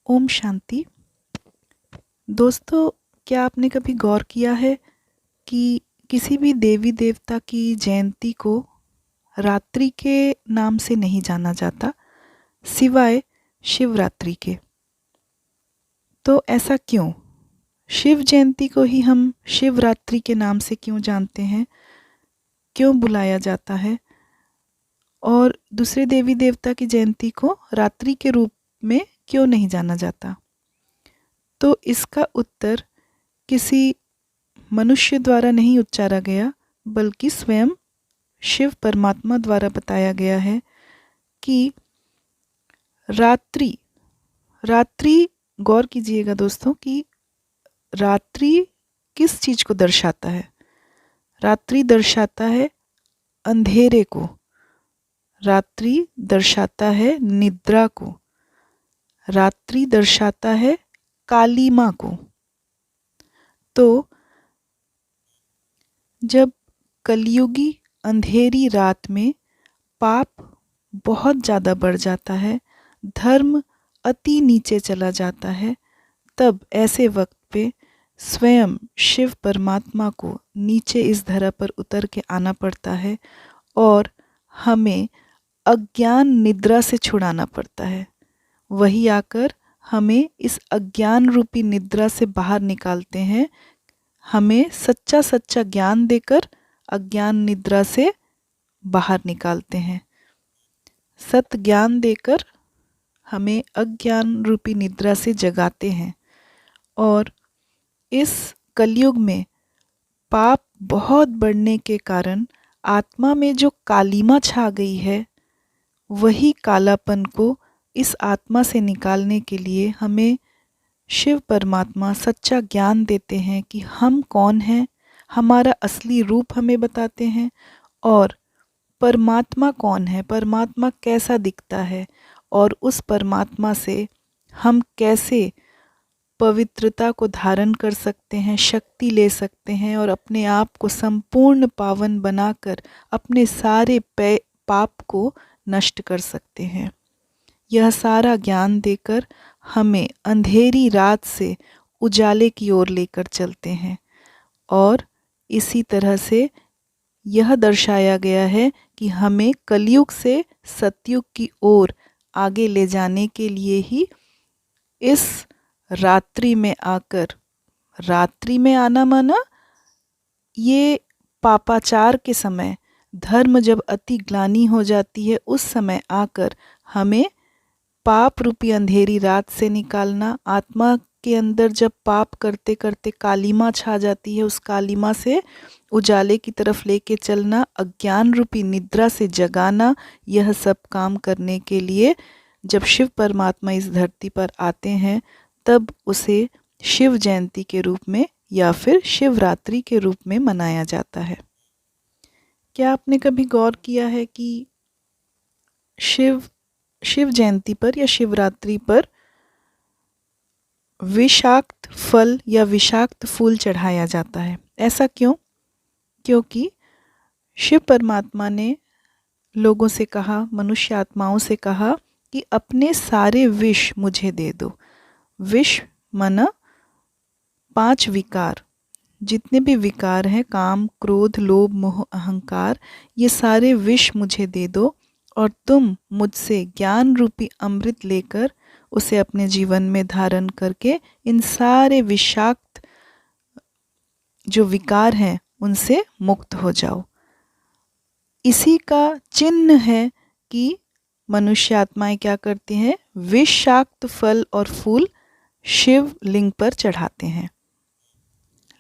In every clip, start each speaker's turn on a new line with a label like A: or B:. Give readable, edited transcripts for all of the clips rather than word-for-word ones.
A: ओम शांति। दोस्तों, क्या आपने कभी गौर किया है कि किसी भी देवी देवता की जयंती को रात्रि के नाम से नहीं जाना जाता सिवाय शिवरात्रि के? तो ऐसा क्यों? शिव जयंती को ही हम शिवरात्रि के नाम से क्यों जानते हैं, क्यों बुलाया जाता है, और दूसरे देवी देवता की जयंती को रात्रि के रूप में क्यों नहीं जाना जाता? तो इसका उत्तर किसी मनुष्य द्वारा नहीं उच्चारा गया, बल्कि स्वयं शिव परमात्मा द्वारा बताया गया है कि रात्रि रात्रि गौर कीजिएगा दोस्तों कि रात्रि किस चीज को दर्शाता है। रात्रि दर्शाता है अंधेरे को, रात्रि दर्शाता है निद्रा को, रात्रि दर्शाता है कालिमा को। तो जब कलयुगी अंधेरी रात में पाप बहुत ज़्यादा बढ़ जाता है, धर्म अति नीचे चला जाता है, तब ऐसे वक्त पे स्वयं शिव परमात्मा को नीचे इस धरा पर उतर के आना पड़ता है और हमें अज्ञान निद्रा से छुड़ाना पड़ता है। वही आकर हमें इस अज्ञान रूपी निद्रा से बाहर निकालते हैं, हमें सच्चा सच्चा ज्ञान देकर अज्ञान निद्रा से बाहर निकालते हैं। सत ज्ञान देकर हमें अज्ञान रूपी निद्रा से जगाते हैं। और इस कलयुग में पाप बहुत बढ़ने के कारण आत्मा में जो कालिमा छा गई है, वही कालापन को इस आत्मा से निकालने के लिए हमें शिव परमात्मा सच्चा ज्ञान देते हैं कि हम कौन हैं, हमारा असली रूप हमें बताते हैं, और परमात्मा कौन है, परमात्मा कैसा दिखता है, और उस परमात्मा से हम कैसे पवित्रता को धारण कर सकते हैं, शक्ति ले सकते हैं और अपने आप को संपूर्ण पावन बनाकर अपने सारे पाप को नष्ट कर सकते हैं। यह सारा ज्ञान देकर हमें अंधेरी रात से उजाले की ओर लेकर चलते हैं। और इसी तरह से यह दर्शाया गया है कि हमें कलयुग से सतयुग की ओर आगे ले जाने के लिए ही इस रात्रि में आकर, रात्रि में आना माना ये पापाचार के समय, धर्म जब अति ग्लानि हो जाती है, उस समय आकर हमें पाप रूपी अंधेरी रात से निकालना। आत्मा के अंदर जब पाप करते करते कालिमा छा जाती है, उस कालिमा से उजाले की तरफ लेके चलना, अज्ञान रूपी निद्रा से जगाना। यह सब काम करने के लिए जब शिव परमात्मा इस धरती पर आते हैं, तब उसे शिव जयंती के रूप में या फिर शिवरात्रि के रूप में मनाया जाता है। क्या आपने कभी गौर किया है कि शिव जयंती पर या शिवरात्रि पर विषाक्त फल या विषाक्त फूल चढ़ाया जाता है? ऐसा क्यों? क्योंकि शिव परमात्मा ने लोगों से कहा, मनुष्य आत्माओं से कहा कि अपने सारे विष मुझे दे दो। विष माना 5 विकार, जितने भी विकार हैं, काम, क्रोध, लोभ, मोह, अहंकार, ये सारे विष मुझे दे दो और तुम मुझसे ज्ञान रूपी अमृत लेकर उसे अपने जीवन में धारण करके इन सारे विषाक्त जो विकार हैं उनसे मुक्त हो जाओ। इसी का चिन्ह है कि मनुष्य आत्माएं क्या करती हैं? विषाक्त फल और फूल शिव लिंग पर चढ़ाते हैं।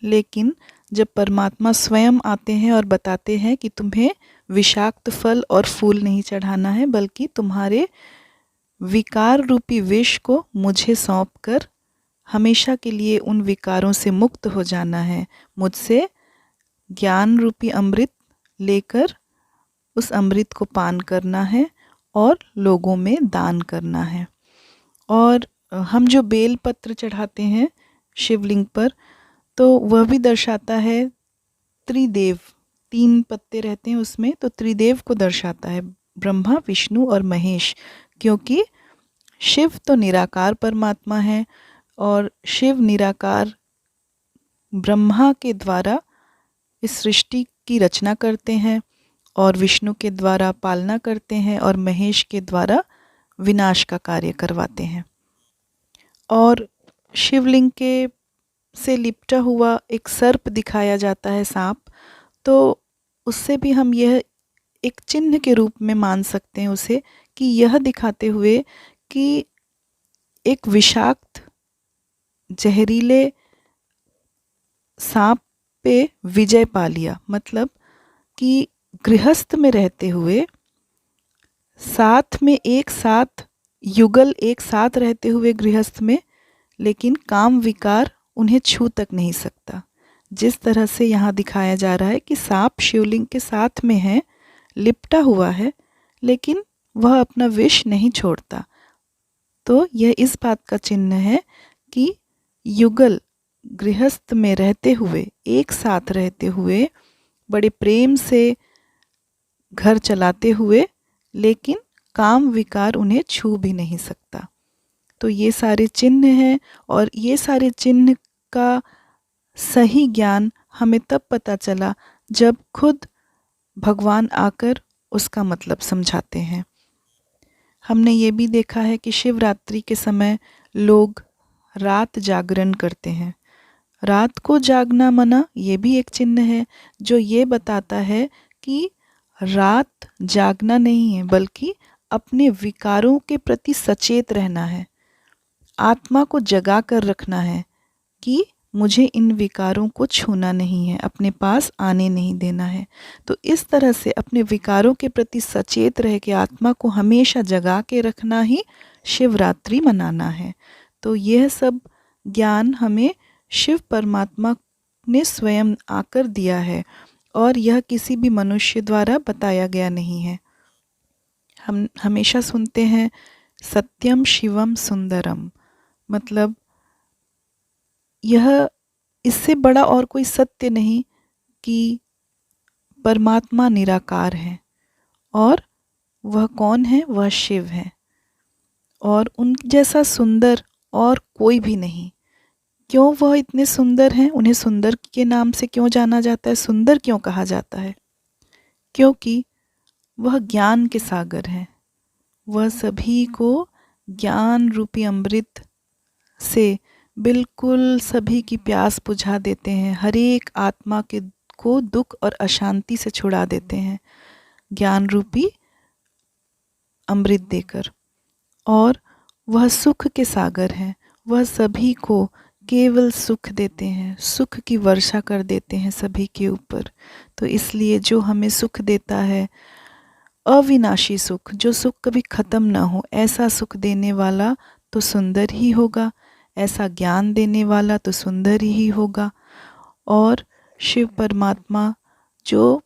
A: लेकिन जब परमात्मा स्वयं आते हैं और बताते हैं कि तुम्हें विषाक्त फल और फूल नहीं चढ़ाना है, बल्कि तुम्हारे विकार रूपी विष को मुझे सौंप कर हमेशा के लिए उन विकारों से मुक्त हो जाना है, मुझसे ज्ञान रूपी अमृत लेकर उस अमृत को पान करना है और लोगों में दान करना है। और हम जो बेल पत्र चढ़ाते हैं शिवलिंग पर, तो वह भी दर्शाता है त्रिदेव। 3 पत्ते रहते हैं उसमें, तो त्रिदेव को दर्शाता है, ब्रह्मा, विष्णु और महेश। क्योंकि शिव तो निराकार परमात्मा है और शिव निराकार ब्रह्मा के द्वारा इस सृष्टि की रचना करते हैं और विष्णु के द्वारा पालना करते हैं और महेश के द्वारा विनाश का कार्य करवाते हैं। और शिवलिंग के से लिपटा हुआ एक सर्प दिखाया जाता है, सांप, तो उससे भी हम यह एक चिन्ह के रूप में मान सकते हैं उसे, कि यह दिखाते हुए कि एक विषाक्त जहरीले सांप पे विजय पा लिया। मतलब कि गृहस्थ में रहते हुए साथ में एक साथ युगल एक साथ रहते हुए गृहस्थ में, लेकिन काम विकार उन्हें छू तक नहीं सकता। जिस तरह से यहाँ दिखाया जा रहा है कि सांप शिवलिंग के साथ में है, लिपटा हुआ है, लेकिन वह अपना विष नहीं छोड़ता। तो यह इस बात का चिन्ह है कि युगल गृहस्थ में रहते हुए, एक साथ रहते हुए, बड़े प्रेम से घर चलाते हुए, लेकिन काम विकार उन्हें छू भी नहीं सकता। तो ये सारे चिन्ह हैं और ये सारे चिन्ह का सही ज्ञान हमें तब पता चला जब खुद भगवान आकर उसका मतलब समझाते हैं। हमने ये भी देखा है कि शिवरात्रि के समय लोग रात जागरण करते हैं। रात को जागना मना, ये भी एक चिन्ह है जो ये बताता है कि रात जागना नहीं है, बल्कि अपने विकारों के प्रति सचेत रहना है, आत्मा को जगा कर रखना है कि मुझे इन विकारों को छूना नहीं है, अपने पास आने नहीं देना है। तो इस तरह से अपने विकारों के प्रति सचेत रह के आत्मा को हमेशा जगा के रखना ही शिवरात्रि मनाना है। तो यह सब ज्ञान हमें शिव परमात्मा ने स्वयं आकर दिया है और यह किसी भी मनुष्य द्वारा बताया गया नहीं है। हम हमेशा सुनते हैं सत्यम शिवम सुंदरम, मतलब यह इससे बड़ा और कोई सत्य नहीं कि परमात्मा निराकार है और वह कौन है, वह शिव है और उन जैसा सुंदर और कोई भी नहीं। क्यों वह इतने सुंदर हैं? उन्हें सुंदर के नाम से क्यों जाना जाता है? सुंदर क्यों कहा जाता है? क्योंकि वह ज्ञान के सागर हैं। वह सभी को ज्ञान रूपी अमृत से बिल्कुल सभी की प्यास बुझा देते हैं। हर एक आत्मा के को दुख और अशांति से छुड़ा देते हैं ज्ञान रूपी अमृत देकर। और वह सुख के सागर हैं। वह सभी को केवल सुख देते हैं, सुख की वर्षा कर देते हैं सभी के ऊपर। तो इसलिए जो हमें सुख देता है, अविनाशी सुख, जो सुख कभी ख़त्म ना हो, ऐसा सुख देने वाला तो सुंदर ही होगा, ऐसा ज्ञान देने वाला तो सुंदर ही होगा। और शिव परमात्मा जो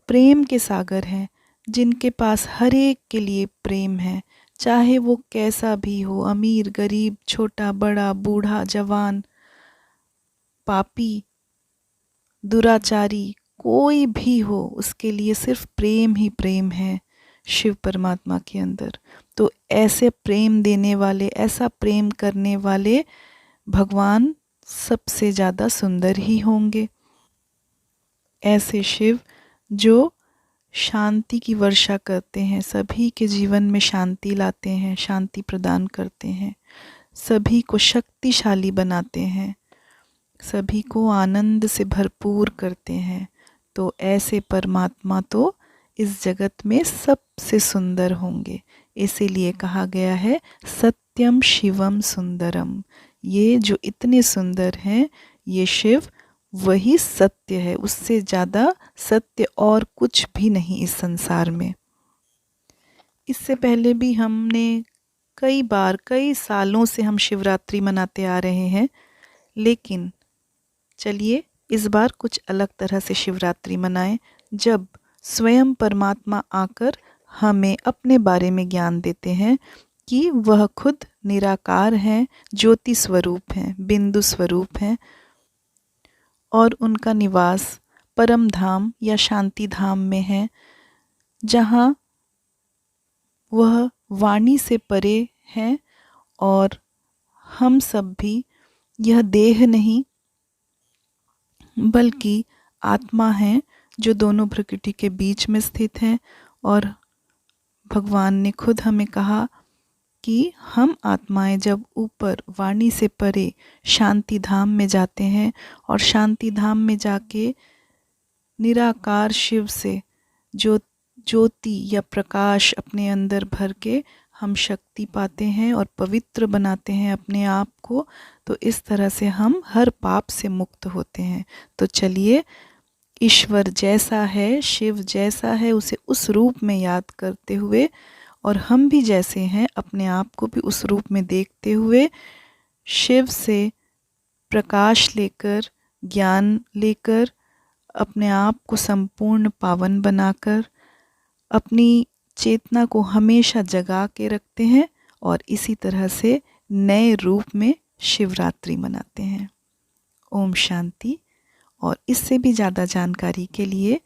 A: प्रेम के सागर हैं, जिनके पास हर एक के लिए प्रेम है, चाहे वो कैसा भी हो, अमीर गरीब, छोटा बड़ा, बूढ़ा जवान, पापी दुराचारी, कोई भी हो, उसके लिए सिर्फ प्रेम ही प्रेम है शिव परमात्मा के अंदर। तो ऐसे प्रेम देने वाले, ऐसा प्रेम करने वाले भगवान सबसे ज़्यादा सुंदर ही होंगे। ऐसे शिव जो शांति की वर्षा करते हैं, सभी के जीवन में शांति लाते हैं, शांति प्रदान करते हैं, सभी को शक्तिशाली बनाते हैं, सभी को आनंद से भरपूर करते हैं। तो ऐसे परमात्मा तो इस जगत में सबसे सुंदर होंगे। इसीलिए कहा गया है सत्यम शिवम सुंदरम। ये जो इतने सुंदर हैं, ये शिव वही सत्य है, उससे ज़्यादा सत्य और कुछ भी नहीं इस संसार में। इससे पहले भी हमने कई बार, कई सालों से हम शिवरात्रि मनाते आ रहे हैं, लेकिन चलिए इस बार कुछ अलग तरह से शिवरात्रि मनाएं, जब स्वयं परमात्मा आकर हमें अपने बारे में ज्ञान देते हैं कि वह खुद निराकार हैं, ज्योति स्वरूप हैं, बिंदु स्वरूप हैं और उनका निवास परम धाम या शांति धाम में है, जहाँ वह वाणी से परे हैं और हम सब भी यह देह नहीं बल्कि आत्मा है जो दोनों प्रकृति के बीच में स्थित है। और भगवान ने खुद हमें कहा कि हम आत्माएं जब ऊपर वाणी से परे शांति धाम में जाते हैं और शांति धाम में जाके निराकार शिव से ज्योति या प्रकाश अपने अंदर भर के हम शक्ति पाते हैं और पवित्र बनाते हैं अपने आप को, तो इस तरह से हम हर पाप से मुक्त होते हैं। तो चलिए, ईश्वर जैसा है, शिव जैसा है, उसे उस रूप में याद करते हुए और हम भी जैसे हैं अपने आप को भी उस रूप में देखते हुए शिव से प्रकाश लेकर, ज्ञान लेकर, अपने आप को संपूर्ण पावन बनाकर अपनी चेतना को हमेशा जगा के रखते हैं और इसी तरह से नए रूप में शिवरात्रि मनाते हैं। ओम शांति। और इससे भी ज़्यादा जानकारी के लिए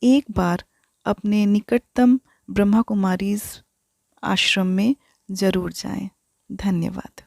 A: एक बार अपने निकटतम ब्रह्मा कुमारीज आश्रम में ज़रूर जाएं। धन्यवाद।